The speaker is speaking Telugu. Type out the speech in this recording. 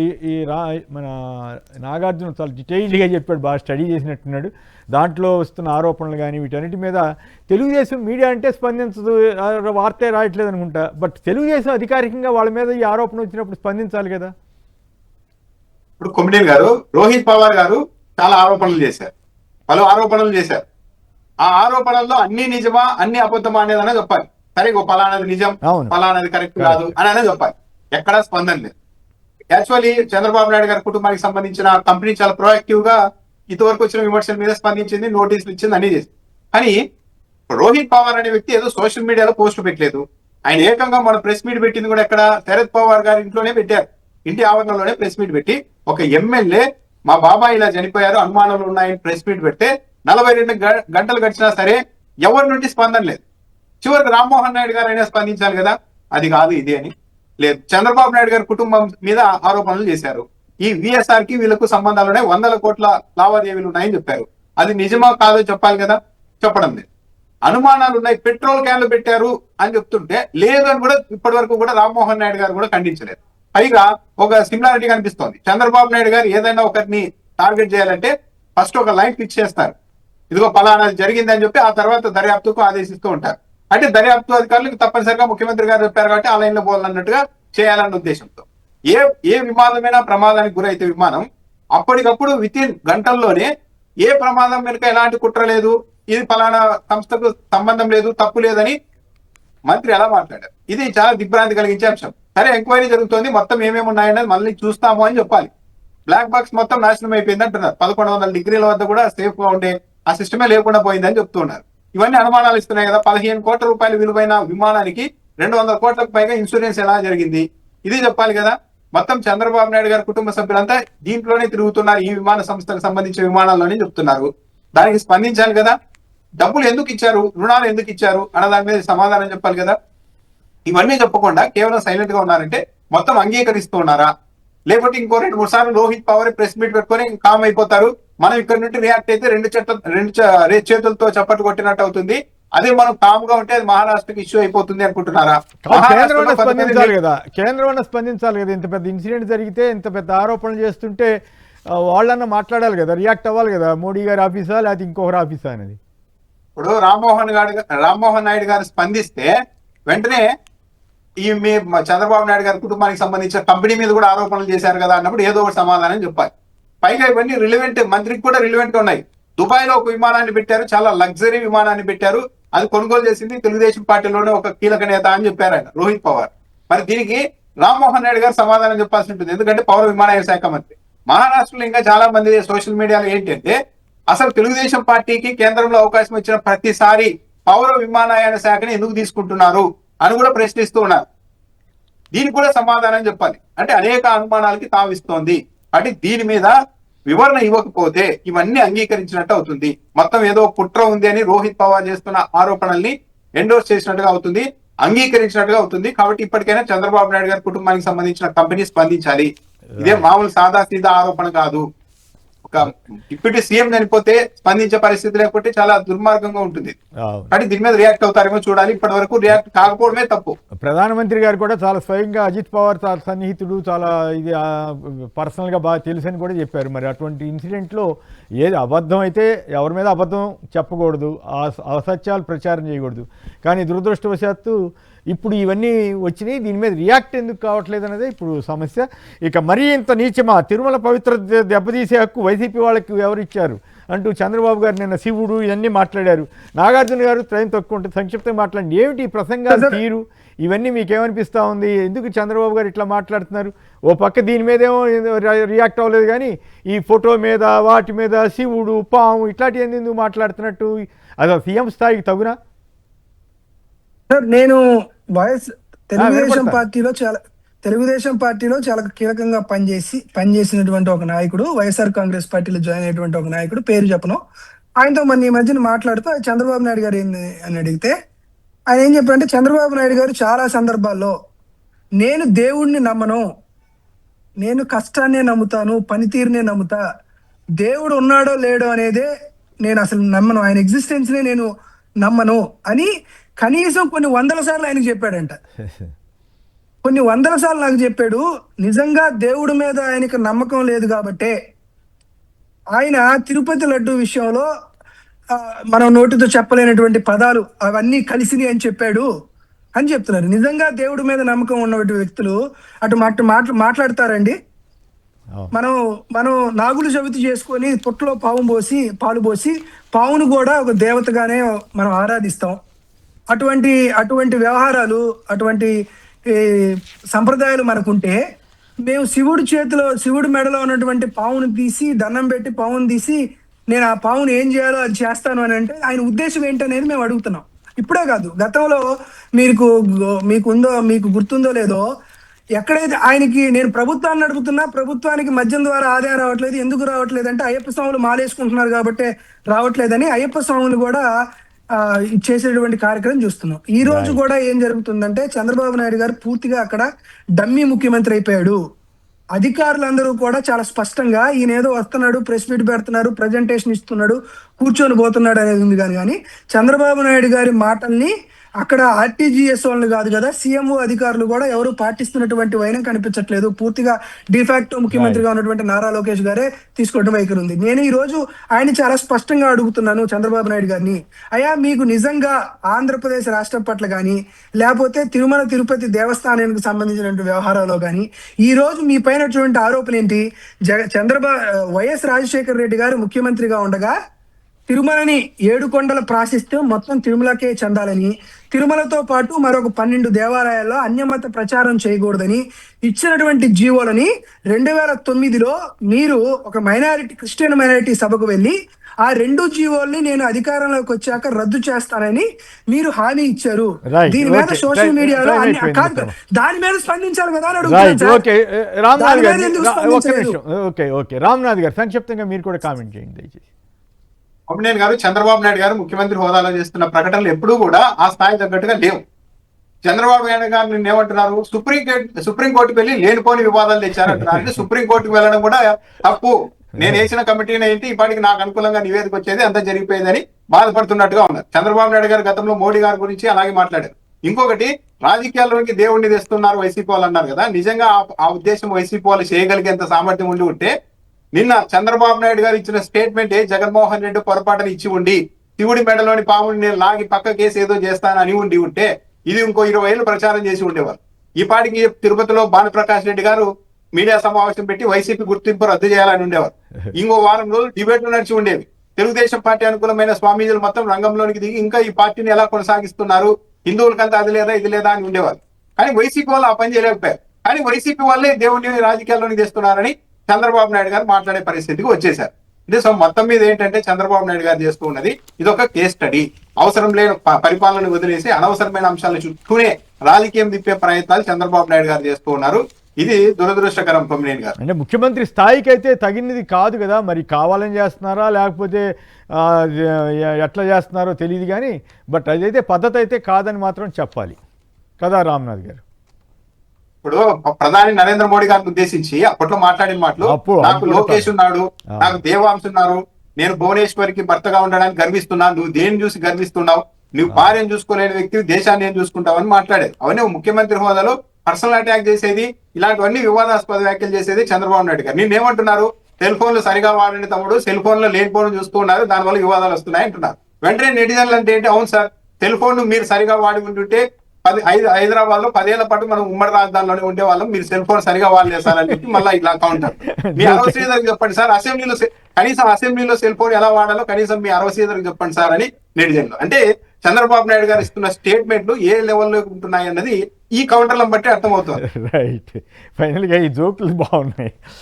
ఈ ఈ రా మన నాగార్జున చాలా డీటెయిల్డ్గా చెప్పాడు, బాగా స్టడీ చేసినట్టున్నాడు. దాంట్లో వస్తున్న ఆరోపణలు కానీ వీటన్నిటి మీద తెలుగుదేశం మీడియా అంటే స్పందించదు, వార్తే రాయట్లేదు అనుకుంటా. బట్ తెలుగుదేశం అధికారికంగా వాళ్ళ మీద ఈ ఆరోపణ వచ్చినప్పుడు స్పందించాలి కదా. ఇప్పుడు కొమ్మినేని గారు, రోహిత్ పవార్ గారు చాలా ఆరోపణలు చేశారు, పలు ఆరోపణలు చేశారు. ఆ ఆరోపణల్లో అన్ని నిజమా అన్ని అబద్ధమా అనేది చెప్పాలి. సరే పలానాది నిజం, పలానాది కరెక్ట్ కాదు అని చెప్పాలి. ఎక్కడా స్పందన లేదు. యాక్చువల్లీ చంద్రబాబు నాయుడు గారి కుటుంబానికి సంబంధించిన కంపెనీ చాలా ప్రొయాక్టివ్ గా ఇంతవరకు వచ్చిన విమర్శల మీద స్పందించింది, నోటీసులు ఇచ్చింది, అన్ని చేసింది. కానీ రోహిత్ పవార్ అనే వ్యక్తి ఏదో సోషల్ మీడియాలో పోస్ట్ పెట్టలేదు. ఆయన ఏకంగా మన ప్రెస్ మీట్ పెట్టింది కూడా ఎక్కడ, శరద్ పవార్ గారి ఇంట్లోనే పెట్టారు. ఇంటి ఆవరణలోనే ప్రెస్ మీట్ పెట్టి ఒక ఎమ్మెల్యే మా బాబాయ్ ఇలా చనిపోయారు, అనుమానాలు ఉన్నాయని ప్రెస్ మీట్ పెడితే 42 గంటలు గడిచినా సరే ఎవరి నుండి స్పందన లేదు. చివరికి రామ్మోహన్ నాయుడు గారు అయినా స్పందించాలి కదా, అది కాదు ఇది అని లేదు. చంద్రబాబు నాయుడు గారి కుటుంబం మీద ఆరోపణలు చేశారు. ఈ విఎస్ఆర్ కి వీళ్ళకు సంబంధాలునే 100 కోట్ల లావాదేవీలు ఉన్నాయని చెప్పారు. అది నిజమా కాదో చెప్పాలి కదా, చెప్పడం లేదు. అనుమానాలు ఉన్నాయి, పెట్రోల్ క్యాన్లు పెట్టారు అని చెప్తుంటే లేదు అని కూడా ఇప్పటి వరకు కూడా రామ్మోహన్ నాయుడు గారు కూడా ఖండించలేదు. పైగా ఒక సిమిలారిటీ కనిపిస్తోంది. చంద్రబాబు నాయుడు గారు ఏదైనా ఒకరిని టార్గెట్ చేయాలంటే ఫస్ట్ ఒక లైన్ ఫిక్స్ చేస్తారు, ఇదిగో పలానాది జరిగిందని చెప్పి ఆ తర్వాత దర్యాప్తుకు ఆదేశిస్తూ ఉంటారు. అంటే దర్యాప్తు అధికారులకు తప్పనిసరిగా ముఖ్యమంత్రి గారు చెప్పారు కాబట్టి ఆ లైన్ లో పోవాలన్నట్టుగా చేయాలన్న ఉద్దేశంతో ఏ విమానమైనా ప్రమాదానికి గురైతే విమానం అప్పటికప్పుడు వితిన్ గంటల్లోనే ఏ ప్రమాదం వెనుక ఎలాంటి కుట్ర లేదు, ఇది ఫలానా సంస్థకు సంబంధం లేదు, తప్పు లేదని మంత్రి ఎలా మాట్లాడారు. ఇది చాలా దిగ్భ్రాంతి కలిగించే అంశం. సరే ఎంక్వైరీ జరుగుతోంది, మొత్తం ఏమేమి ఉన్నాయన్నది మళ్ళీ చూస్తాము అని చెప్పాలి. బ్లాక్ బాక్స్ మొత్తం నాశనం అయిపోయింది అంటున్నారు. 1100 డిగ్రీల వద్ద కూడా సేఫ్ గా ఉండే ఆ సిస్టమే లేకుండా పోయిందని చెప్తున్నారు. ఇవన్నీ అనుమానాలు ఇస్తున్నాయి కదా. 15 కోట్ల రూపాయల విలువైన విమానానికి 200 కోట్లకు పైగా ఇన్సూరెన్స్ ఎలా జరిగింది, ఇది చెప్పాలి కదా. మొత్తం చంద్రబాబు నాయుడు గారి కుటుంబ సభ్యులంతా దీంట్లోనే తిరుగుతున్నారు, ఈ విమాన సంస్థకు సంబంధించిన విమానాల్లోనే చెప్తున్నారు. దానికి స్పందించాలి కదా. డబ్బులు ఎందుకు ఇచ్చారు, రుణాలు ఎందుకు ఇచ్చారు అన్న దాని మీద సమాధానం చెప్పాలి కదా. ఇవన్నీ చెప్పకుండా కేవలం సైలెంట్ గా ఉన్నారంటే మొత్తం అంగీకరిస్తూ ఉన్నారా, లేకపోతే ఇంకో 2-3 సార్లు రోహిత్ పవార్ ప్రెస్ మీట్ పెట్టుకొని కామ్ అయిపోతారు, మనం ఇక్కడ నుండి రియాక్ట్ అయితే రెండు చేతులతో చప్పట్లు కొట్టినట్టు అవుతుంది, అదే మనం కామ్ గా ఉంటే అది మహారాష్ట్రకి ఇష్యూ అయిపోతుంది అనుకుంటున్నారా? కేంద్రం స్పందించాలి కదా. ఇంత పెద్ద ఇన్సిడెంట్ జరిగితే, ఇంత పెద్ద ఆరోపణలు చేస్తుంటే వాళ్ళన్నా మాట్లాడాలి కదా, రియాక్ట్ అవ్వాలి కదా. మోడీ గారి ఆఫీసా లేకపోతే ఇంకొకరి ఆఫీసా అనేది. ఇప్పుడు రామ్మోహన్ నాయుడు గారు స్పందిస్తే వెంటనే ఈ చంద్రబాబు నాయుడు గారి కుటుంబానికి సంబంధించిన కంపెనీ మీద కూడా ఆరోపణలు చేశారు కదా అన్నప్పుడు ఏదో ఒకటి సమాధానం చెప్పాలి. పైగా ఇవన్నీ రిలవెంట్, మంత్రికి కూడా రిలవెంట్ గా ఉన్నాయి. దుబాయ్ లో ఒక విమానాన్ని పెట్టారు, చాలా లగ్జరీ విమానాన్ని పెట్టారు, అది కొనుగోలు చేసింది తెలుగుదేశం పార్టీలోనే ఒక కీలక నేత అని చెప్పారు ఆయన, రోహిత్ పవార్. మరి దీనికి రామ్మోహన్ నాయుడు గారు సమాధానం చెప్పాల్సి ఉంటుంది, ఎందుకంటే పౌర విమానయాన శాఖ మంత్రి. మహారాష్ట్రలో ఇంకా చాలా మంది సోషల్ మీడియాలో ఏంటంటే అసలు తెలుగుదేశం పార్టీకి కేంద్రంలో అవకాశం వచ్చిన ప్రతిసారి పౌర విమానయాన శాఖని ఎందుకు తీసుకుంటున్నారు అని కూడా ప్రశ్నిస్తూ ఉన్నారు. దీనికి కూడా సమాధానం చెప్పాలి. అంటే అనేక అనుమానాలకి తావిస్తోంది. అంటే దీని మీద వివరణ ఇవ్వకపోతే ఇవన్నీ అంగీకరించినట్టు అవుతుంది. మొత్తం ఏదో కుట్ర ఉంది అని రోహిత్ పవార్ చేస్తున్న ఆరోపణల్ని ఎండోర్స్ చేసినట్టుగా అవుతుంది, అంగీకరించినట్టుగా అవుతుంది. కాబట్టి ఇప్పటికైనా చంద్రబాబు నాయుడు గారి కుటుంబానికి సంబంధించిన కంపెనీ స్పందించాలి. ఇదే మామూలు సాదా సీదా ఆరోపణ కాదు. ఒక డిప్యూటీ సీఎం చనిపోతే స్పందించే పరిస్థితి లేకపోతే చాలా దుర్మార్గంగా ఉంటుంది. కానీ దీని మీద రియాక్ట్ అవుతారేమో చూడాలి. ఇప్పటి వరకు రియాక్ట్ కాకపోవడమే తప్పు. ప్రధానమంత్రి గారు కూడా చాలా స్వయంగా అజిత్ పవార్ చాలా సన్నిహితుడు, చాలా ఇది పర్సనల్ గా బాగా తెలుసు అని కూడా చెప్పారు. మరి అటువంటి ఇన్సిడెంట్ లో ఏది అబద్ధం అయితే ఎవరి మీద అబద్ధం చెప్పకూడదు, అసత్యాలు ప్రచారం చేయకూడదు. కానీ దురదృష్టవశాత్తు ఇప్పుడు ఇవన్నీ వచ్చినాయి, దీని మీద రియాక్ట్ ఎందుకు కావట్లేదు అనేది ఇప్పుడు సమస్య. ఇక మరీ ఇంత నీచమా, తిరుమల పవిత్ర దెబ్బతీసే హక్కు వైసీపీ వాళ్ళకి ఎవరిచ్చారు అంటూ చంద్రబాబు గారు నిన్న శివుడు ఇవన్నీ మాట్లాడారు. నాగార్జున గారు ట్రైన్ తక్కువ ఉంటే సంక్షిప్తంగా మాట్లాడండి. ఏమిటి ఈ ప్రసంగాలు తీరు, ఇవన్నీ మీకేమనిపిస్తూ ఉంది? ఎందుకు చంద్రబాబు గారు ఇట్లా మాట్లాడుతున్నారు? ఓ పక్క దీని మీదేమో రియాక్ట్ అవ్వలేదు, కానీ ఈ ఫోటో మీద వాటి మీద శివుడు పాము ఇట్లాంటివి ఎందుకు మాట్లాడుతున్నట్టు? అది సీఎం స్థాయికి తగునా? నేను తెలుగుదేశం పార్టీలో చాలా కీలకంగా పనిచేసినటువంటి ఒక నాయకుడు, వైఎస్ఆర్ కాంగ్రెస్ పార్టీలో జాయిన్ అయినటువంటి ఒక నాయకుడు, పేరు చెప్పను, ఆయనతో మన ఈ మధ్యన మాట్లాడుతూ చంద్రబాబు నాయుడు గారు ఏంది అని అడిగితే ఆయన ఏం చెప్పారంటే, చంద్రబాబు నాయుడు గారు చాలా సందర్భాల్లో నేను దేవుణ్ణి నమ్మను, నేను కష్టాన్నే నమ్ముతాను, పనితీరునే నమ్ముతా, దేవుడు ఉన్నాడో లేడో అనేదే నేను అసలు నమ్మను, ఆయన ఎగ్జిస్టెన్స్ నే నేను నమ్మను అని కనీసం కొన్ని 100 సార్లు ఆయనకు చెప్పాడంట. కొన్ని వందల సార్లు నాకు చెప్పాడు, నిజంగా దేవుడి మీద ఆయనకు నమ్మకం లేదు కాబట్టే ఆయన తిరుపతి లడ్డు విషయంలో మనం నోటితో చెప్పలేనటువంటి పదాలు అవన్నీ కలిసినాయి అని చెప్పాడు అని చెప్తున్నారు. నిజంగా దేవుడి మీద నమ్మకం ఉన్నటువంటి వ్యక్తులు అటు మాట్లాడతారండి. అవును. మనం మనం నాగులు చవితి చేసుకొని పుట్టలో పాలు పోసి పావును కూడా ఒక దేవతగానే మనం ఆరాధిస్తాం. అటువంటి అటువంటి వ్యవహారాలు, అటువంటి ఈ సంప్రదాయాలు మనకుంటే, మేము శివుడి మెడలో ఉన్నటువంటి పావును తీసి దండం పెట్టి పావును తీసి నేను ఆ పావును ఏం చేయాలో అది చేస్తాను అని అంటే ఆయన ఉద్దేశం ఏంటనేది మేము అడుగుతున్నాం. ఇప్పుడే కాదు, గతంలో మీకు గుర్తుందో లేదో, ఎక్కడైతే ఆయనకి నేను ప్రభుత్వాన్ని నడుపుతున్నా, ప్రభుత్వానికి మద్యం ద్వారా ఆదాయం రావట్లేదు, ఎందుకు రావట్లేదు అంటే అయ్యప్ప స్వాములు మాలేసుకుంటున్నారు కాబట్టి రావట్లేదని అయ్యప్ప స్వాములు కూడా చేసేటువంటి కార్యక్రమం చూస్తున్నాం. ఈ రోజు కూడా ఏం జరుగుతుందంటే చంద్రబాబు నాయుడు గారు పూర్తిగా అక్కడ డమ్మీ ముఖ్యమంత్రి అయిపోయాడు. అధికారులందరూ కూడా చాలా స్పష్టంగా ఈయన ఏదో వస్తున్నాడు, ప్రెస్ మీట్ పెడుతున్నారు, ప్రజెంటేషన్ ఇస్తున్నాడు, కూర్చొని పోతున్నాడు అనేది ఉంది. కానీ చంద్రబాబు నాయుడు గారి మాటల్ని అక్కడ ఆర్టీజీఎస్ వాళ్ళని కాదు కదా, సీఎంఓ అధికారులు కూడా ఎవరు పాటిస్తున్నటువంటి వైనం కనిపించట్లేదు. పూర్తిగా డిఫాక్టో ముఖ్యమంత్రిగా ఉన్నటువంటి నారా లోకేష్ గారే తీసుకోవడం వైఖరి ఉంది. నేను ఈ రోజు ఆయన చాలా స్పష్టంగా అడుగుతున్నాను చంద్రబాబు నాయుడు గారిని, అయ్యా మీకు నిజంగా ఆంధ్రప్రదేశ్ రాష్ట్రం పట్ల కానీ, లేకపోతే తిరుమల తిరుపతి దేవస్థానానికి సంబంధించినటువంటి వ్యవహారాల్లో కానీ ఈ రోజు మీ పైన ఆరోపణ ఏంటి? వైఎస్ రాజశేఖర రెడ్డి గారు ముఖ్యమంత్రిగా ఉండగా తిరుమలని 7 కొండల ప్రాశస్త్యం మొత్తం తిరుమలకే చెందాలని, తిరుమలతో పాటు మరొక 12 దేవాలయాల్లో అన్యమత ప్రచారం చేయకూడదని ఇచ్చినటువంటి జీవోలని 2009లో మీరు ఒక క్రిస్టియన్ మైనారిటీ సభకు వెళ్ళి ఆ 2 జీవోల్ని నేను అధికారంలోకి వచ్చాక రద్దు చేస్తానని మీరు హామీ ఇచ్చారు. దీని మీద సోషల్ మీడియాలో దాని మీద స్పందించాలి కదా అని అడుగుతున్నాను. రామ్నాథ్ గారు సంక్షిప్తంగా మీరు కూడా కామెంట్ చేయండి దయచేసి. కొమ్మినేని గారు, చంద్రబాబు నాయుడు గారు ముఖ్యమంత్రి హోదాలో చేస్తున్న ప్రకటనలు ఎప్పుడూ కూడా ఆ స్థాయి తగ్గట్టుగా లేవు. చంద్రబాబు నాయుడు గారు నిన్న ఏమంటున్నారు? సుప్రీంకోర్టుకు వెళ్ళి లేనిపోని వివాదాలు తెచ్చారంటున్నారు. అంటే సుప్రీంకోర్టుకు వెళ్ళడం కూడా తప్పు, నేను వేసిన కమిటీని ఏంటి ఇప్పటికి నాకు అనుకూలంగా నివేదిక వచ్చేది అంతా జరిగిపోయిందని బాధపడుతున్నట్టుగా ఉన్నారు. చంద్రబాబు నాయుడు గారు గతంలో మోడీ గారి గురించి అలాగే మాట్లాడారు. ఇంకొకటి, రాజకీయాల్లోకి దేవుణ్ణి తెస్తున్నారు వైసీపీ వాళ్ళు అన్నారు కదా, నిజంగా ఆ ఉద్దేశం వైసీపీ వాళ్ళు చేయగలిగేంత సామర్థ్యం ఉండి ఉంటే నిన్న చంద్రబాబు నాయుడు గారు ఇచ్చిన స్టేట్మెంట్ జగన్మోహన్ రెడ్డి పొరపాటును ఇచ్చి ఉండి శివుడి మెడలోని పాముని నేను లాగి పక్క కేసు ఏదో చేస్తానని ఉంటే ఇది ఇంకో 20 ఏళ్ళు ప్రచారం చేసి ఉండేవారు. ఈ పాటికి తిరుపతిలో భానుప్రకాష్ రెడ్డి గారు మీడియా సమావేశం పెట్టి వైసీపీ గుర్తింపు రద్దు చేయాలని ఉండేవారు. ఇంకో వారం రోజులు డిబేట్లు నడిచి ఉండేవి. తెలుగుదేశం పార్టీ అనుకూలమైన స్వామీజీలు మొత్తం రంగంలోనికి దిగి ఇంకా ఈ పార్టీని ఎలా కొనసాగిస్తున్నారు, హిందువులకంతా అది లేదా ఇది లేదా అని ఉండేవారు. కానీ వైసీపీ వాళ్ళు ఆ పని చేయలేకపోయారు. కానీ వైసీపీ వాళ్ళే దేవుడిని రాజకీయాల్లోకి తెస్తున్నారని చంద్రబాబు నాయుడు గారు మాట్లాడే పరిస్థితికి వచ్చేశారు. అంటే సో మొత్తం మీద ఏంటంటే చంద్రబాబు నాయుడు గారు చేస్తూ ఉన్నది ఇదొక కేస్ స్టడీ. అవసరం లేని పరిపాలన వదిలేసి అనవసరమైన అంశాల చుట్టూనే రాజకీయం తిప్పే ప్రయత్నాలు చంద్రబాబు నాయుడు గారు చేస్తూ ఉన్నారు. ఇది దురదృష్టకరం. కొమ్మినేని గారు అంటే ముఖ్యమంత్రి స్థాయికి అయితే తగినది కాదు కదా, మరి కావాలని చేస్తున్నారా లేకపోతే ఎట్లా చేస్తున్నారో తెలియదు కానీ, బట్ అదైతే పద్ధతి అయితే కాదని మాత్రం చెప్పాలి కదా రామ్నాథ్ గారు. ఇప్పుడు ప్రధాని నరేంద్ర మోడీ గారిని ఉద్దేశించి అప్పట్లో మాట్లాడిన మాటలు, నాకు లోకేష్ ఉన్నాడు, నాకు దేవాంశ్ ఉన్నారు, నేను భువనేశ్వరికి భర్తగా ఉండడానికి గర్విస్తున్నాను, నువ్వు దేన్ని చూసి గర్విస్తున్నావు, నువ్వు భార్యను చూసుకోలేని వ్యక్తి దేశాన్ని ఏం చూసుకుంటావు అని మాట్లాడారు. అవన్నీ ముఖ్యమంత్రి హోదాలో పర్సనల్ అటాక్ చేసేది, ఇలాంటివన్నీ వివాదాస్పద వ్యాఖ్యలు చేసేది చంద్రబాబు నాయుడు గారు. నేనేమంటున్నారు? సెల్ ఫోన్లు సరిగా వాడండి తమ్ముడు, సెల్ ఫోన్ లో లేని ఫోన్ చూస్తూ ఉన్నారు, దానివల్ల వివాదాలు వస్తున్నాయి అంటున్నారు. వెంటనే నెటిజన్లు అంటే ఏంటి? అవును సార్, సెల్ ఫోన్ మీరు సరిగా వాడి ఉంటుంటే హైదరాబాద్ లో 10 ఏళ్ల పాటు మనం ఉమ్మడి రాజధానిలోనే ఉండే వాళ్ళం, మీరు సెల్ ఫోన్ సరిగా వాడలేసారని చెప్పి మళ్ళీ ఇలా కౌంటర్. మీ అరవసీదరికి చెప్పండి సార్, అసెంబ్లీలో సెల్ ఫోన్ ఎలా వాడాలో కనీసం మీ అరవసీదరికి చెప్పండి సార్ అని నెటిజన్లు. అంటే చంద్రబాబు నాయుడు గారు ఇస్తున్న స్టేట్మెంట్లు ఏ లెవెల్లో ఉంటున్నాయి అన్నది ఈ కౌంటర్లను బట్టి అర్థమవుతుంది. రైట్, ఫైనల్గా ఈ జోకులు బాగున్నాయి.